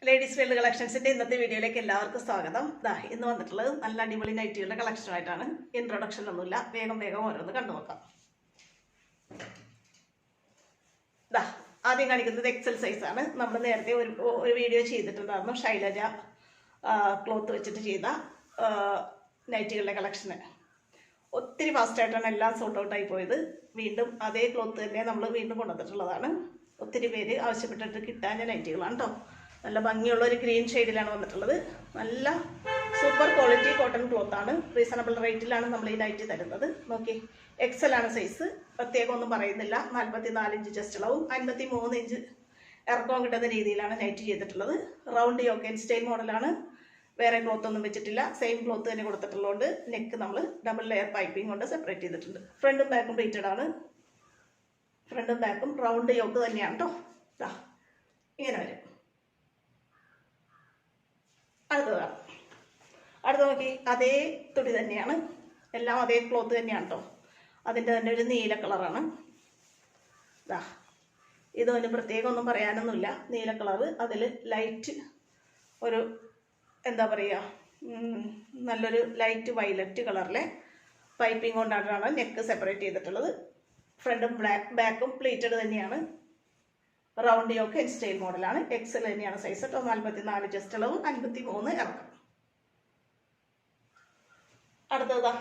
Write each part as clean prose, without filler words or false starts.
Ladies world കളക്ഷൻസിന്റെ ഇന്നത്തെ വീഡിയോയിലേക്ക് എല്ലാവർക്കും സ്വാഗതം. ഇന്ന് വന്നിട്ടുള്ളത് നല്ല അടിപൊളി നൈറ്റികളുടെ കളക്ഷനുമായിട്ടാണ്. ഇൻട്രൊഡക്ഷൻ ഒന്നുമില്ല, വേഗം ഓരോന്ന് കണ്ടു നോക്കാം. ആദ്യം കാണിക്കുന്നത് എക്സൽ സൈസ് ആണ്. നമ്മൾ നേരത്തെ ഒരു വീഡിയോ ചെയ്തിട്ടുണ്ടായിരുന്നു, ശൈലജ ക്ലോത്ത് വെച്ചിട്ട് ചെയ്ത നൈറ്റികളുടെ കളക്ഷന്. ഒത്തിരി ഫാസ്റ്റായിട്ടാണ് എല്ലാം സോൾട്ട് ഔട്ട് ആയി പോയത്. വീണ്ടും അതേ ക്ലോത്ത് തന്നെ നമ്മൾ വീണ്ടും കൊണ്ടുവന്നിട്ടുള്ളതാണ്. ഒത്തിരി പേര് ആവശ്യപ്പെട്ടിട്ട് കിട്ടാൻ നൈറ്റികളാണ് കേട്ടോ. നല്ല ഭംഗിയുള്ള ഒരു ഗ്രീൻ ഷെയ്ഡിലാണ് വന്നിട്ടുള്ളത്. നല്ല സൂപ്പർ ക്വാളിറ്റി കോട്ടൺ ക്ലോത്ത് ആണ്. റീസണബിൾ റേറ്റിലാണ് നമ്മൾ ഈ നൈറ്റി തരുന്നത്. നോക്കി, എക്സൽ ആണ് സൈസ്, പ്രത്യേകം ഒന്നും പറയുന്നില്ല. 44 ഇഞ്ച് ചെസ്റ്റ് അളവും 53 ഇഞ്ച് ഇറക്കവും കിട്ടുന്ന രീതിയിലാണ് നൈറ്റി ചെയ്തിട്ടുള്ളത്. റൗണ്ട് യോക്ക് സ്റ്റൈൽ മോഡലാണ്. വേറെ ക്ലോത്ത് ഒന്നും വെച്ചിട്ടില്ല, സെയിം ക്ലോത്ത് തന്നെ കൊടുത്തിട്ടുള്ളതുകൊണ്ട് നെക്ക് നമ്മൾ ഡബിൾ ലെയർ പൈപ്പിംഗ് കൊണ്ട് സെപ്പറേറ്റ് ചെയ്തിട്ടുണ്ട്. ഫ്രണ്ടും ബാക്കും പ്ലീറ്റഡ് ആണ്. ഫ്രണ്ടും ബാക്കും റൗണ്ട് യോക്ക് തന്നെയാണ് കേട്ടോ. ഇങ്ങനെ വരും. അടുത്ത നോക്കി, അതേ തുണി തന്നെയാണ്, എല്ലാം അതേ ക്ലോത്ത് തന്നെയാണ് കേട്ടോ. അതിൻ്റെ തന്നെ ഒരു നീല കളറാണ്. ഇതൊന്നും പ്രത്യേകം ഒന്നും പറയാനൊന്നുമില്ല. നീല കളറ്, അതിൽ ലൈറ്റ് ഒരു എന്താ പറയുക, നല്ലൊരു ലൈറ്റ് വയലറ്റ് കളറിലെ പൈപ്പിംഗ് കൊണ്ടാണ് നെക്ക് സെപ്പറേറ്റ് ചെയ്തിട്ടുള്ളത്. ഫ്രണ്ടും ബാക്കും പ്ലീറ്റഡ് തന്നെയാണ്. റൗണ്ട് യോക്ക് സ്റ്റൈൽ മോഡലാണ്. എക്സൽ തന്നെയാണ് സൈസ് കേട്ടോ. 44 ചെസ്റ്റ് അളവ്, 53 ഇറക്കം. അടുത്തതാ,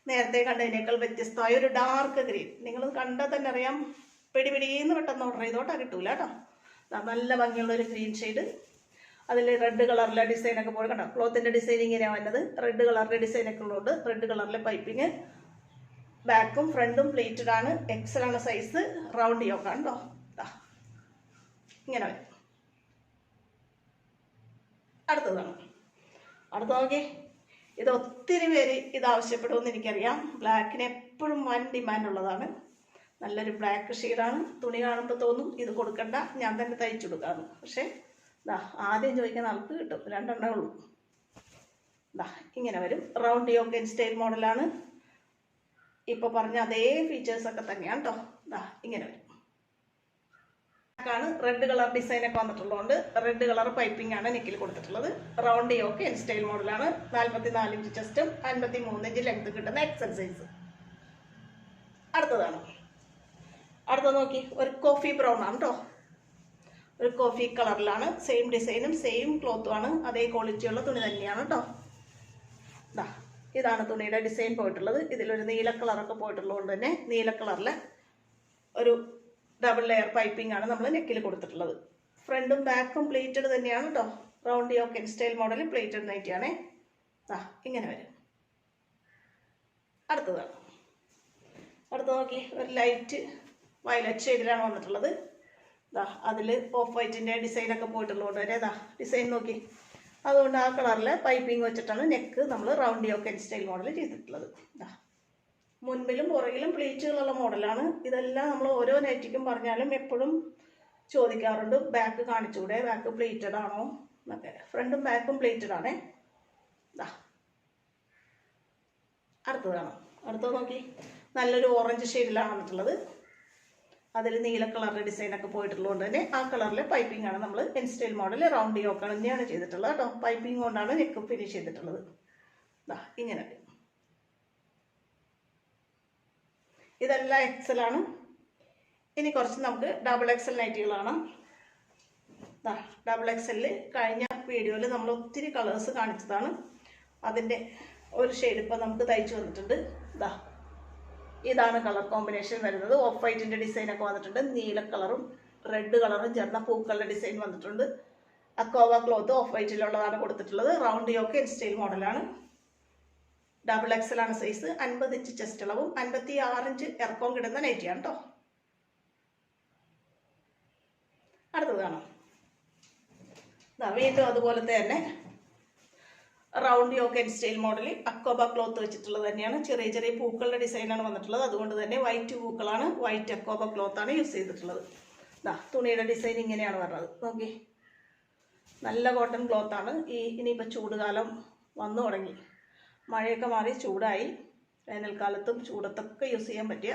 നേരത്തെ കണ്ടതിനേക്കാൾ വ്യത്യസ്തമായ ഒരു ഡാർക്ക് ഗ്രീൻ. നിങ്ങൾ കണ്ടാൽ തന്നെ അറിയാം, പിടിപിടിന്ന് പെട്ടെന്ന് ഓർഡർ ചെയ്തോട്ടാ കിട്ടൂല കേട്ടോ. നല്ല ഭംഗിയുള്ള ഒരു ഗ്രീൻ ഷെയ്ഡ്. അതിൽ റെഡ് കളറിലെ ഡിസൈനൊക്കെ പോലെ കണ്ടോ. ക്ലോത്തിൻ്റെ ഡിസൈൻ ഇങ്ങനെയാണ് വന്നത്. റെഡ് കളറിലെ ഡിസൈനൊക്കെ ഉള്ളതുകൊണ്ട് റെഡ് കളറിലെ പൈപ്പിങ്. ബാക്കും ഫ്രണ്ടും പ്ലീറ്റഡ് ആണ്. എക്സൽ ആണ് സൈസ്. റൗണ്ട് യോക്കാണ് കേട്ടോ. ഇങ്ങനെ വരും. അടുത്തതാണ്. അടുത്ത നോക്കി, ഇത് ഒത്തിരി പേര് ഇത് ആവശ്യപ്പെടുമെന്ന് എനിക്കറിയാം. ബ്ലാക്കിന് എപ്പോഴും വൻ ഡിമാൻഡ് ഉള്ളതാണ്. നല്ലൊരു ബ്ലാക്ക് ഷെയ്ഡാണ്. തുണി കാണുമ്പോൾ തോന്നും ഇത് കൊടുക്കണ്ട, ഞാൻ തന്നെ തയ്ച്ചു കൊടുക്കാമെന്ന്. പക്ഷേ ആദ്യം ചോദിക്കുന്ന ആൾക്ക് കിട്ടും. 2 എണ്ണേ ഉള്ളൂ. ഇങ്ങനെ വരും. റൗണ്ട് യോക്ക് സ്റ്റൈൽ മോഡലാണ്. ഇപ്പോൾ പറഞ്ഞ അതേ ഫീച്ചേഴ്സൊക്കെ തന്നെയാണ് കേട്ടോ. ഇങ്ങനെ വരും. ാണ് റെഡ് കളർ ഡിസൈനൊക്കെ വന്നിട്ടുള്ളതുകൊണ്ട് റെഡ് കളർ പൈപ്പിംഗ് ആണ് നെക്കിൽ കൊടുത്തിട്ടുള്ളത്. റൗണ്ട് യോക്ക് സ്റ്റൈൽ മോഡലാണ്. 44 ഇഞ്ച് ചെസ്റ്റും 53 ഇഞ്ച് ലെങ്ത് കിട്ടുന്ന എക്സൽ സൈസ്. അടുത്തതാണ്. അടുത്തത് നോക്കി, ഒരു കോഫി ബ്രൗൺ ആണ് കേട്ടോ. ഒരു കോഫി കളറിലാണ്. സെയിം ഡിസൈനും സെയിം ക്ലോത്തുമാണ്. അതേ ക്വാളിറ്റിയുള്ള തുണി തന്നെയാണ് കേട്ടോ. ഇതാണ് തുണിയുടെ ഡിസൈൻ പോയിട്ടുള്ളത്. ഇതിലൊരു നീല കളറൊക്കെ പോയിട്ടുള്ളതുകൊണ്ട് തന്നെ നീല കളറിലെ ഒരു ഡബിൾ ലെയർ പൈപ്പിംഗ് ആണ് നമ്മൾ നെക്കിൽ കൊടുത്തിട്ടുള്ളത്. ഫ്രണ്ടും ബാക്കും പ്ലേറ്റഡ് തന്നെയാണ് കേട്ടോ. Round yoke style model pleated നൈറ്റിയാണേ. ഇങ്ങനെ വരും. അടുത്തതാണ്. അടുത്ത നോക്കി, ഒരു ലൈറ്റ് വയലറ്റ് ഷെയ്ഡിലാണ് വന്നിട്ടുള്ളത്. അതിൽ ഓഫ് വൈറ്റിൻ്റെ ഡിസൈനൊക്കെ പോയിട്ടുള്ളതുകൊണ്ട് തന്നെ ഡിസൈൻ നോക്കി. അതുകൊണ്ട് ആ കളറിലെ പൈപ്പിംഗ് വെച്ചിട്ടാണ് നെക്ക് നമ്മൾ റൗണ്ട് യോക്ക് സ്റ്റൈൽ മോഡൽ ചെയ്തിട്ടുള്ളത്. മുൻപിലും പുറകിലും പ്ലീറ്റുകളുള്ള മോഡലാണ്. ഇതെല്ലാം നമ്മൾ ഓരോ നൈറ്റിക്കും പറഞ്ഞാലും എപ്പോഴും ചോദിക്കാറുണ്ട്, ബാക്ക് കാണിച്ചുകൂടെ, ബാക്ക് പ്ലീറ്റഡ് ആണോ എന്നൊക്കെ. ഫ്രണ്ടും ബാക്കും പ്ലീറ്റഡ് ആണേ. അടുത്തതാണ്. അടുത്തത് നോക്കി, നല്ലൊരു ഓറഞ്ച് ഷെയ്ഡിലാണ് വന്നിട്ടുള്ളത്. അതിൽ നീല കളറിലെ ഡിസൈനൊക്കെ പോയിട്ടുള്ളതുകൊണ്ട് തന്നെ ആ കളറിലെ പൈപ്പിംഗ് ആണ് നമ്മൾ സ്റ്റൈൽ മോഡൽ റൗണ്ട് യോക്ക് തന്നെയാണ് ചെയ്തിട്ടുള്ളത് കേട്ടോ. പൈപ്പിംഗ് കൊണ്ടാണ് നെക്ക് ഫിനിഷ് ചെയ്തിട്ടുള്ളത്. ഇങ്ങനെ. ഇതെല്ലാം എക്സലാണ്. ഇനി കുറച്ച് നമുക്ക് ഡബിൾ എക്സൽ നൈറ്റികളാണ്. ഡബിൾ എക്സലിൽ കഴിഞ്ഞ വീഡിയോയിൽ നമ്മൾ ഒത്തിരി കളേഴ്സ് കാണിച്ചതാണ്. അതിൻ്റെ ഒരു ഷെയ്ഡ് ഇപ്പോൾ നമുക്ക് തയ്ച്ചു വന്നിട്ടുണ്ട്. ഇതാണ് കളർ കോമ്പിനേഷൻ വരുന്നത്. ഓഫ് വൈറ്റിൻ്റെ ഡിസൈനൊക്കെ വന്നിട്ടുണ്ട്. നീല കളറും റെഡ് കളറും ചേർന്ന പൂക്കളുടെ ഡിസൈൻ വന്നിട്ടുണ്ട്. അക്കോവ ക്ലോത്ത് ഓഫ് വൈറ്റിലുള്ളതാണ് കൊടുത്തിട്ടുള്ളത്. റൗണ്ട് യോക്ക് സ്റ്റൈൽ മോഡലാണ്. ഡബിൾ എക്സൽ ആണ് സൈസ്. 50 ഇഞ്ച് ചെസ്റ്റ് അളവും 56 ഇഞ്ച് ഇറക്കവും കിട്ടുന്ന നൈറ്റിയാണ് കേട്ടോ. അടുത്തത് കാണാം. വീണ്ടും അതുപോലത്തെ തന്നെ റൗണ്ട് യോക്ക് സ്റ്റൈൽ മോഡൽ അക്കോബ ക്ലോത്ത് വെച്ചിട്ടുള്ളത് തന്നെയാണ്. ചെറിയ ചെറിയ പൂക്കളുടെ ഡിസൈനാണ് വന്നിട്ടുള്ളത്. അതുകൊണ്ട് തന്നെ വൈറ്റ് പൂക്കളാണ്, വൈറ്റ് അക്കോബ ക്ലോത്താണ് യൂസ് ചെയ്തിട്ടുള്ളത്. തുണിയുടെ ഡിസൈൻ ഇങ്ങനെയാണ് വരുന്നത്. നോക്കി, നല്ല കോട്ടൺ ക്ലോത്താണ്. ഇനിയിപ്പോൾ ചൂടുകാലം വന്നു തുടങ്ങി. മഴയൊക്കെ മാറി ചൂടായി. വേനൽക്കാലത്തും ചൂടത്തൊക്കെ യൂസ് ചെയ്യാൻ പറ്റിയ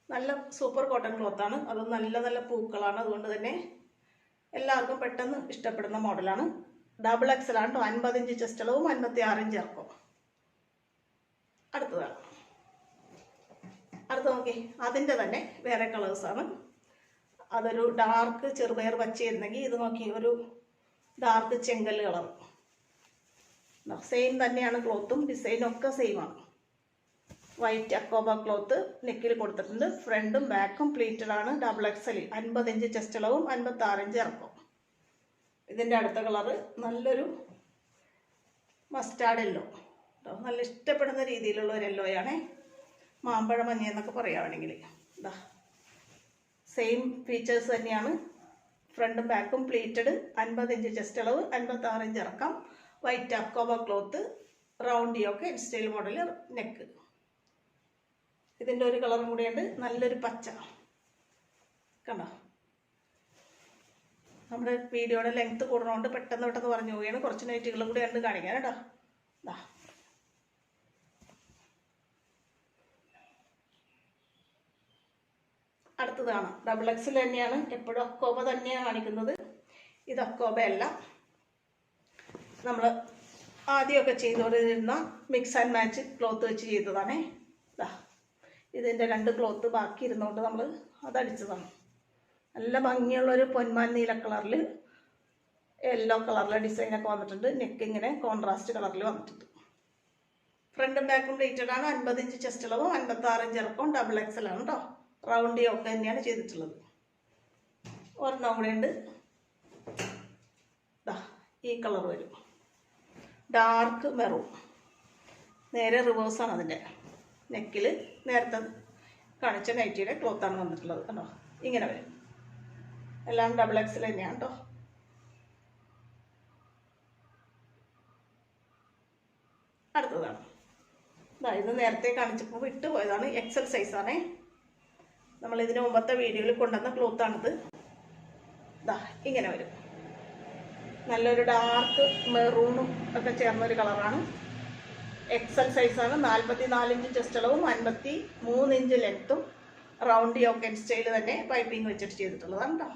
നല്ല സൂപ്പർ കോട്ടൺ ക്ലോത്താണ്. അതും നല്ല നല്ല പൂക്കളാണ്. അതുകൊണ്ട് തന്നെ എല്ലാവർക്കും പെട്ടെന്ന് ഇഷ്ടപ്പെടുന്ന മോഡലാണ്. ഡബിൾ എക്സൽ ആണ് കേട്ടോ. 50 ഇഞ്ച് ചെസ്റ്റ് അളവും 56 ഇഞ്ച് ഇറക്കും. അടുത്തതാണ്. അടുത്ത് നോക്കി, അതിൻ്റെ തന്നെ വേറെ കളേഴ്സാണ്. അതൊരു ഡാർക്ക് ചെറുപയർ പച്ചയായിരുന്നെങ്കിൽ ഇത് നോക്കി ഒരു ഡാർക്ക് ചെങ്കല്ല് കളർ. സെയിം തന്നെയാണ്, ക്ലോത്തും ഡിസൈനും ഒക്കെ സെയിം ആണ്. വൈറ്റ് അക്കോബ ക്ലോത്ത് നെക്കിൽ കൊടുത്തിട്ടുണ്ട്. ഫ്രണ്ടും ബാക്കും പ്ലീറ്റഡ് ആണ്. ഡബിൾ എക്സൽ 50 ഇഞ്ച് ചെസ്റ്റ് അളവും 56 ഇഞ്ച് ഇറക്കും. ഇതിൻ്റെ അടുത്ത കളറ് നല്ലൊരു മസ്റ്റാർഡ് യെല്ലോ. നല്ല ഇഷ്ടപ്പെടുന്ന രീതിയിലുള്ള ഒരു യെല്ലോയാണേ. മാമ്പഴ മഞ്ഞ എന്നൊക്കെ പറയുകയാണെങ്കിൽ ഇതാ സെയിം ഫീച്ചേഴ്സ് തന്നെയാണ്. ഫ്രണ്ടും ബാക്കും പ്ലീറ്റഡ്, 50 ഇഞ്ച് ചെസ്റ്റ് അളവ്, 56 ഇഞ്ച് ഇറക്കാം. വൈറ്റ് അക്കോബ cloth, round yoke, style model neck. ഇതിൻ്റെ ഒരു കളറും കൂടിയുണ്ട്, നല്ലൊരു പച്ച. കണ്ടോ, നമ്മുടെ വീഡിയോയുടെ ലെങ്ത്ത് കൂടുന്നതുകൊണ്ട് പെട്ടെന്ന് പറഞ്ഞു പോവുകയാണ്. കുറച്ച് നൈറ്റുകളും കൂടി ഉണ്ട് കാണിക്കാൻ കേട്ടോ. ഇതാ അടുത്തതാണ് ഡബിൾ എക്സൽ തന്നെയാണ്. എപ്പോഴും അക്കോബ തന്നെയാണ് കാണിക്കുന്നത്. ഇത് അക്കോബ അല്ല, നമ്മൾ ആദ്യമൊക്കെ ചെയ്തുകൊണ്ടിരുന്ന മിക്സ് ആൻഡ് മാച്ച് ക്ലോത്ത് വെച്ച് ചെയ്തതാണേ. ഇതാ ഇതിൻ്റെ 2 ക്ലോത്ത് ബാക്കി ഇരുന്നുകൊണ്ട് നമ്മൾ അതടിച്ചതാണ്. നല്ല ഭംഗിയുള്ളൊരു പൊന്മാൻ നീല കളറിൽ യെല്ലോ കളറിലെ ഡിസൈനൊക്കെ വന്നിട്ടുണ്ട്. നെക്ക് ഇങ്ങനെ കോൺട്രാസ്റ്റ് കളറിൽ വന്നിട്ടുണ്ട്. ഫ്രണ്ടും ബാക്കും പ്ലീറ്റഡ് ആണ്. 50 ഇഞ്ച് ചെസ്റ്റ് അളവും 56 ഇഞ്ച് ഇറക്കും. ഡബിൾ എക്സൽ ആണ് കേട്ടോ. റൗണ്ട് യോക്ക് തന്നെയാണ് ചെയ്തിട്ടുള്ളത്. ഒരെണ്ണം കൂടെ ഉണ്ട്. ഈ കളർ വരും, ഡാർക്ക് മെറൂൺ. നേരെ റിവേഴ്സാണ് അതിൻ്റെ. നെക്കിൽ നേരത്തെ കാണിച്ച നൈറ്റിയുടെ ക്ലോത്താണ് വന്നിട്ടുള്ളത്. കണ്ടോ, ഇങ്ങനെ വരും. എല്ലാം ഡബിൾ എക്സൽ തന്നെയാണ് കേട്ടോ. അടുത്തതാണ്. ഇത് നേരത്തെ കാണിച്ചപ്പോൾ വിട്ടുപോയതാണ്. എക്സൽ സൈസാണേ. നമ്മൾ ഇതിന് മുമ്പത്തെ വീഡിയോയിൽ കൊണ്ടുവന്ന ക്ലോത്താണിത്. ഇതാ ഇങ്ങനെ വരും. നല്ലൊരു ഡാർക്ക് മെറൂണും ഒക്കെ ചേർന്നൊരു കളറാണ്. എക്സൽ സൈസാണ്. 44 ഇഞ്ച് ചെസ്റ്റ് അളവും 53 ഇഞ്ച് ലെങ്ത്തും. റൗണ്ട് യോക്ക് സ്റ്റൈൽ തന്നെ പൈപ്പിംഗ് വെച്ചിട്ട് ചെയ്തിട്ടുള്ളതാണ് കേട്ടോ.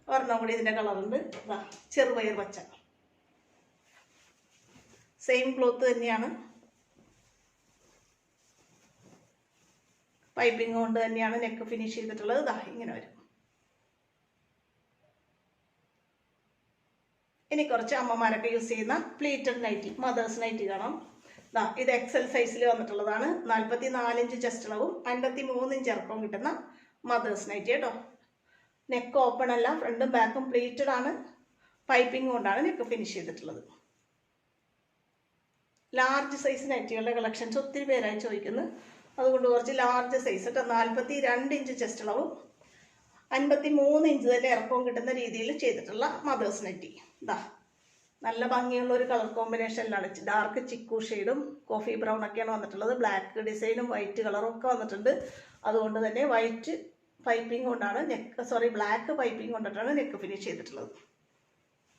ഒരെണ്ണം കൂടി ഇതിൻ്റെ കളറുണ്ട്. ഇതാ ചെറുപയർ പച്ച. സെയിം ക്ലോത്ത് തന്നെയാണ്. പൈപ്പിംഗ് കൊണ്ട് തന്നെയാണ് നെക്ക് ഫിനിഷ് ചെയ്തിട്ടുള്ളത്. ഇതാ ഇങ്ങനെ വരും. ഇനി കുറച്ച് അമ്മമാരൊക്കെ യൂസ് ചെയ്യുന്ന പ്ലീറ്റഡ് നൈറ്റി, മദേഴ്സ് നൈറ്റി കാണാം. ഇത് എക്സൽ സൈസിൽ വന്നിട്ടുള്ളതാണ്. 44 ഇഞ്ച് ചെസ്റ്റ് അളവും 53 ഇഞ്ച് ഇറക്കവും കിട്ടുന്ന മദേഴ്സ് നൈറ്റി കേട്ടോ. നെക്ക് ഓപ്പൺ അല്ല, ഫ്രണ്ടും ബാക്കും പ്ലീറ്റഡ് ആണ്. പൈപ്പിംഗ് കൊണ്ടാണ് നെക്ക് ഫിനിഷ് ചെയ്തിട്ടുള്ളത്. ലാർജ് സൈസ് നൈറ്റികളുടെ കളക്ഷൻസ് ഒത്തിരി പേരായി ചോദിക്കുന്നു. അതുകൊണ്ട് കുറച്ച് ലാർജ് സൈസ് കേട്ടോ. 42 ഇഞ്ച് ചെസ്റ്റ് അളവും 53 ഇഞ്ച് തന്നെ ഇറക്കവും കിട്ടുന്ന രീതിയിൽ ചെയ്തിട്ടുള്ള മദേഴ്സ് നൈറ്റി. ഇതാ നല്ല ഭംഗിയുള്ള ഒരു കളർ കോമ്പിനേഷനിലാണ്. ഡാർക്ക് ചിക്കു ഷെയ്ഡും കോഫി ബ്രൗൺ ഒക്കെയാണ് വന്നിട്ടുള്ളത്. ബ്ലാക്ക് ഡിസൈനും വൈറ്റ് കളറും ഒക്കെ വന്നിട്ടുണ്ട്. അതുകൊണ്ട് തന്നെ വൈറ്റ് പൈപ്പിംഗ് കൊണ്ടാണ് ബ്ലാക്ക് പൈപ്പിംഗ് കൊണ്ടിട്ടാണ് നെക്ക് ഫിനിഷ് ചെയ്തിട്ടുള്ളത്.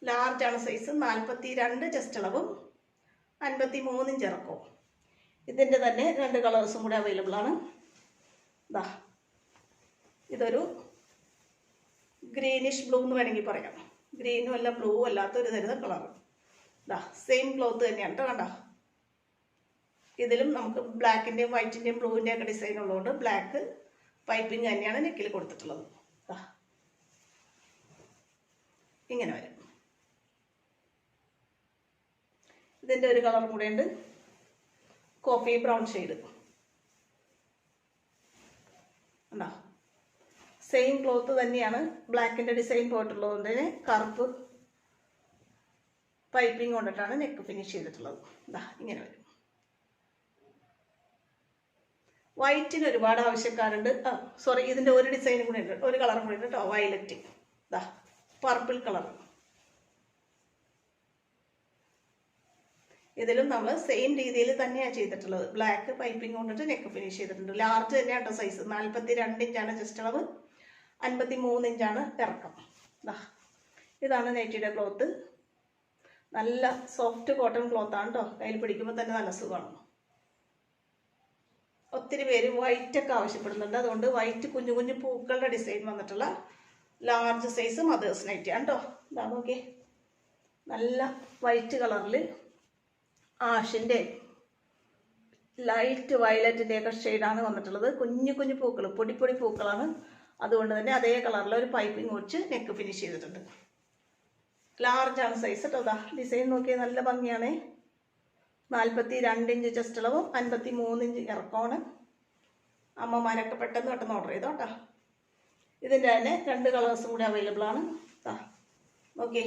ലാർജ് ആണ് സൈസ്. 42 ചെസ്റ്റ് അളവും 53 ഇഞ്ച് ഇറക്കവും. ഇതിൻ്റെ തന്നെ 2 കളേഴ്സും കൂടെ അവൈലബിൾ ആണ്. ഇതാ ഇതൊരു ഗ്രീനിഷ് ബ്ലൂ എന്ന് വേണമെങ്കിൽ പറയാം. ഗ്രീനും അല്ല ബ്ലൂ അല്ലാത്തൊരു തരുന്ന കളർ. ഇതാ സെയിം ക്ലോത്ത് തന്നെയാണ് കേട്ടോ. കണ്ടോ, ഇതിലും നമുക്ക് ബ്ലാക്കിൻ്റെയും വൈറ്റിൻ്റെയും ബ്ലൂവിൻ്റെയും ഒക്കെ ഡിസൈൻ ഉള്ളതുകൊണ്ട് ബ്ലാക്ക് പൈപ്പിംഗ് തന്നെയാണ് നെക്കിൽ കൊടുത്തിട്ടുള്ളത്. ഇങ്ങനെ വരും. ഇതിൻ്റെ ഒരു കളറും കൂടെ ഉണ്ട്, കോഫി ബ്രൗൺ ഷെയ്ഡ്. ഉണ്ടോ, സെയിം ക്ലോത്ത് തന്നെയാണ്. ബ്ലാക്കിൻ്റെ ഡിസൈൻ പോയിട്ടുള്ളത് കൊണ്ട് കറുപ്പ് പൈപ്പിംഗ് കൊണ്ടിട്ടാണ് നെക്ക് ഫിനിഷ് ചെയ്തിട്ടുള്ളത്. ഇതാ ഇങ്ങനെ വരും. വൈറ്റിന് ഒരുപാട് ആവശ്യക്കാരുണ്ട്. ഇതിൻ്റെ ഒരു ഡിസൈനും കൂടി ഉണ്ട്, ഒരു കളറും കൂടി ഉണ്ട് കേട്ടോ. വയലറ്റ്, ഇതാ പർപ്പിൾ കളർ. ഇതിലും നമ്മൾ സെയിം രീതിയിൽ തന്നെയാണ് ചെയ്തിട്ടുള്ളത്. ബ്ലാക്ക് പൈപ്പിംഗ് കൊണ്ടിട്ട് നെക്ക് ഫിനിഷ് ചെയ്തിട്ടുണ്ട്. ലാർജ് തന്നെയാണ് കേട്ടോ സൈസ്. 42 ഇഞ്ചാണ് ചെസ്റ്റ് അളവ്, 53 ഇഞ്ചാണ് ഇറക്കം. ഇതാണ് നൈറ്റിയുടെ ക്ലോത്ത്. നല്ല സോഫ്റ്റ് കോട്ടൺ ക്ലോത്താണ് കേട്ടോ. കയ്യിൽ പിടിക്കുമ്പോൾ തന്നെ നല്ല സുഖമാണ്. ഒത്തിരി പേര് വൈറ്റൊക്കെ ആവശ്യപ്പെടുന്നുണ്ട്. അതുകൊണ്ട് വൈറ്റ് കുഞ്ഞു കുഞ്ഞു പൂക്കളുടെ ഡിസൈൻ വന്നിട്ടുള്ള ലാർജ് സൈസ് മദേഴ്സ് നൈറ്റി ആണ് കേട്ടോ. ഇതാ നോക്കി, നല്ല വൈറ്റ് കളറിൽ ആഷിൻ്റെ ലൈറ്റ് വയലറ്റിൻ്റെ ഒക്കെ ഷെയ്ഡാണ് വന്നിട്ടുള്ളത്. കുഞ്ഞു കുഞ്ഞു പൂക്കൾ, പൊടി പൊടി പൂക്കളാണ്. അതുകൊണ്ട് തന്നെ അതേ കളറിൽ ഒരു പൈപ്പിംഗ് വെച്ച് നെക്ക് ഫിനിഷ് ചെയ്തിട്ടുണ്ട്. ലാർജാണ് സൈസ് കേട്ടോ. അതാ ഡിസൈൻ നോക്കിയാൽ നല്ല ഭംഗിയാണ്. 42 ഇഞ്ച് ചെസ്റ്റ് അളവും 53 ഇഞ്ച് ഇറക്കമാണ്. അമ്മമാരൊക്കെ പെട്ടെന്ന് ഓർഡർ ചെയ്തോ കേട്ടോ. ഇതിൻ്റെ തന്നെ 2 കളേഴ്സും കൂടി അവൈലബിൾ ആണ്. ഓക്കെ,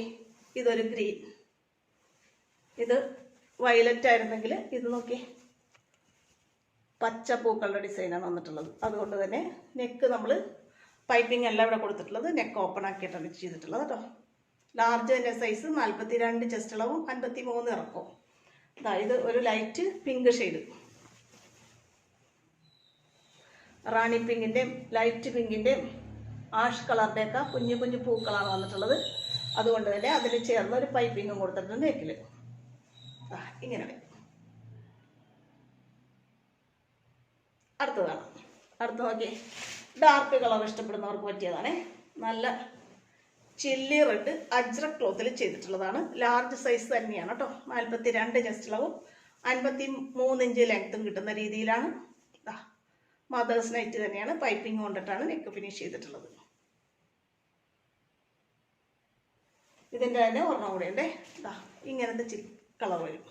ഇതൊരു ഗ്രീൻ, ഇത് വയലറ്റ് ആയിരുന്നെങ്കിൽ ഇത് നോക്കി പച്ച പൂക്കളുടെ ഡിസൈനാണ് വന്നിട്ടുള്ളത്. അതുകൊണ്ട് തന്നെ നെക്ക് നമ്മൾ പൈപ്പിംഗ് എല്ലാം ഇവിടെ കൊടുത്തിട്ടുള്ളത് നെക്ക് ഓപ്പൺ ആക്കിയിട്ടാണ് ചെയ്തിട്ടുള്ളത് കേട്ടോ. ലാർജ് തന്നെ സൈസ് 42 ചെസ്റ്റ് അളവും 53 ഇറക്കവും. ഇത് ഒരു ലൈറ്റ് പിങ്ക് ഷെയ്ഡ്, റാണി പിങ്കിൻ്റെയും ലൈറ്റ് പിങ്കിൻ്റെയും ആഷ് കളറിൻ്റെയൊക്കെ കുഞ്ഞു കുഞ്ഞു പൂക്കളാണ് വന്നിട്ടുള്ളത്. അതുകൊണ്ട് തന്നെ അതിൽ ചേർന്ന് ഒരു പൈപ്പിങ്ങും കൊടുത്തിട്ടുണ്ട് നെക്കിൽ. ഇങ്ങനെ അടുത്തതാണ്. അടുത്ത് നോക്കി, ഡാർക്ക് കളർ ഇഷ്ടപ്പെടുന്നവർക്ക് പറ്റിയതാണ്. നല്ല ചില്ലി റെഡ് അജ്രക് ക്ലോത്തിൽ ചെയ്തിട്ടുള്ളതാണ്. ലാർജ് സൈസ് തന്നെയാണ് കേട്ടോ. 42 ചെസ്റ്റ് അളവും 53 ഇഞ്ച് ലെങ്ത്തും കിട്ടുന്ന രീതിയിലാണ്. മദേഴ്സ് നൈറ്റ് തന്നെയാണ്. പൈപ്പിംഗ് കൊണ്ടിട്ടാണ് നെക്ക് ഫിനിഷ് ചെയ്തിട്ടുള്ളത്. ഇതിൻ്റെ തന്നെ ഒരെണ്ണം കൂടെ ഉണ്ട്. ഇങ്ങനത്തെ കളർ വരും.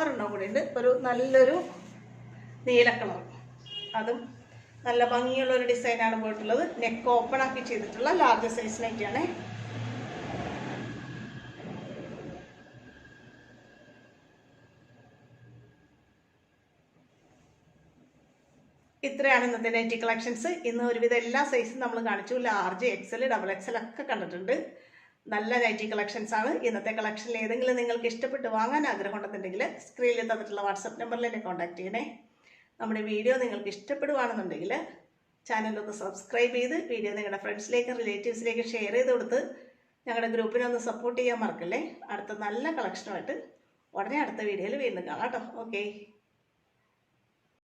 ഒരെണ്ണം കൂടി ഉണ്ട്, ഒരു നല്ലൊരു നീല കളർ. അതും നല്ല ഭംഗിയുള്ളൊരു ഡിസൈനാണ് പോയിട്ടുള്ളത്. നെക്ക് ഓപ്പൺ ആക്കി ചെയ്തിട്ടുള്ള ലാർജ് സൈസ് നൈറ്റിയാണ്. ഇത്രയാണ് ഇന്നത്തെ നൈറ്റി കളക്ഷൻസ്. ഇന്ന് ഒരുവിധം എല്ലാ സൈസും നമ്മൾ കാണിച്ചു. ലാർജ്, എക്സൽ, XXL ഒക്കെ കണ്ടിട്ടുണ്ട്. നല്ല നൈറ്റി കളക്ഷൻസ് ആണ്. ഇന്നത്തെ കളക്ഷനിൽ ഏതെങ്കിലും നിങ്ങൾക്ക് ഇഷ്ടപ്പെട്ട് വാങ്ങാൻ ആഗ്രഹം ഉണ്ടെന്നുണ്ടെങ്കിൽ സ്ക്രീനിൽ തന്നിട്ടുള്ള വാട്സപ്പ് നമ്പറിൽ എന്നെ കോൺടാക്ട് ചെയ്യണേ. നമ്മുടെ വീഡിയോ നിങ്ങൾക്ക് ഇഷ്ടപ്പെടുവാണെന്നുണ്ടെങ്കിൽ ചാനലൊന്ന് സബ്സ്ക്രൈബ് ചെയ്ത് വീഡിയോ നിങ്ങളുടെ ഫ്രണ്ട്സിലേക്ക് റിലേറ്റീവ്സിലേക്ക് ഷെയർ ചെയ്ത് കൊടുത്ത് ഞങ്ങളുടെ ഗ്രൂപ്പിനൊന്ന് സപ്പോർട്ട് ചെയ്യാൻ മറക്കല്ലേ. അടുത്ത നല്ല കളക്ഷനുമായിട്ട് ഉടനെ അടുത്ത വീഡിയോയിൽ വീണ്ടും കാണാം കേട്ടോ. ഓക്കെ.